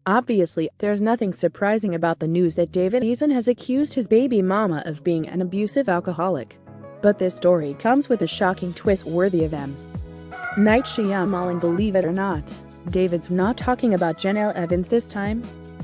Obviously, there's nothing surprising about the news that David Eason has accused his baby mama of being an abusive alcoholic. But this story comes with a shocking twist worthy of M. Night Shyamalan, believe it or not. David's not talking about Jenelle Evans this time.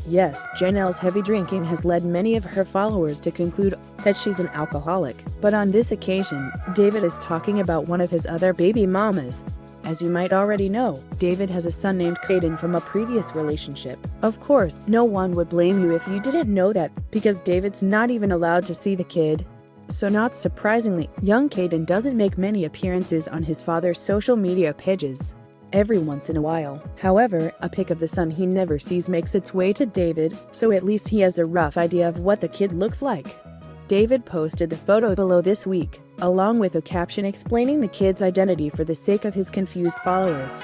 Yes, Jenelle's heavy drinking has led many of her followers to conclude that she's an alcoholic, but on this occasion, David is talking about one of his other baby mamas. As you might already know, David has a son named Caden from a previous relationship. Of course, no one would blame you if you didn't know that, because David's not even allowed to see the kid. So not surprisingly, young Caden doesn't make many appearances on his father's social media pages. Every once in a while, however, a pic of the son he never sees makes its way to David, so at least he has a rough idea of what the kid looks like. David posted the photo below this week, along with a caption explaining the kid's identity for the sake of his confused followers.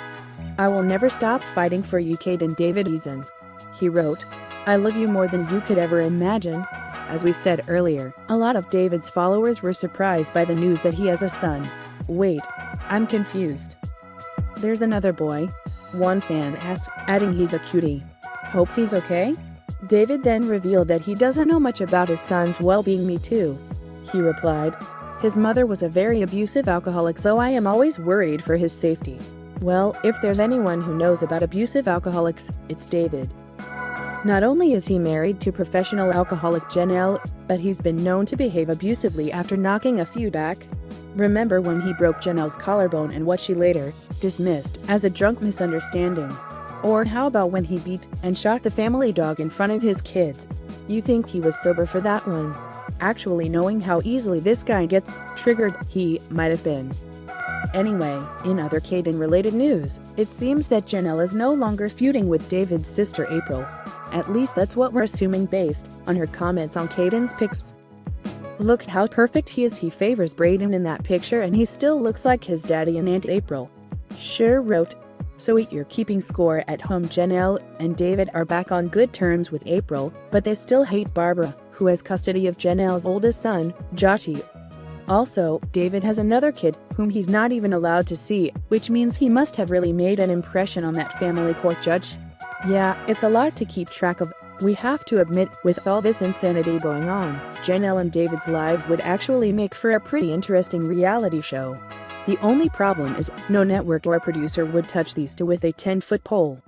"I will never stop fighting for you, Caden," David Eason. He wrote, "I love you more than you could ever imagine." As we said earlier, a lot of David's followers were surprised by the news that he has a son. "Wait, I'm confused. There's another boy?" one fan asked, adding he's a cutie. "Hopes he's okay?" David then revealed that he doesn't know much about his son's well-being. "Me too," he replied. "His mother was a very abusive alcoholic, so I am always worried for his safety." Well, if there's anyone who knows about abusive alcoholics, it's David. Not only is he married to professional alcoholic Jenelle, but he's been known to behave abusively after knocking a few back. Remember when he broke Jenelle's collarbone and what she later dismissed as a drunk misunderstanding? Or how about when he beat and shot the family dog in front of his kids? You think he was sober for that one? Actually, knowing how easily this guy gets triggered, he might have been. Anyway, in other Caden-related news, it seems that Jenelle is no longer feuding with David's sister April. At least that's what we're assuming based on her comments on Caden's pics. "Look how perfect he is. He favors Brayden in that picture and he still looks like his daddy and Aunt April," Cher wrote. So you're keeping score at home. Jenelle and David are back on good terms with April, but they still hate Barbara, who has custody of Jenelle's oldest son, Joshi. Also, David has another kid, whom he's not even allowed to see, which means he must have really made an impression on that family court judge. Yeah, it's a lot to keep track of. We have to admit, with all this insanity going on, Jenelle and David's lives would actually make for a pretty interesting reality show. The only problem is, no network or producer would touch these two with a 10-foot pole.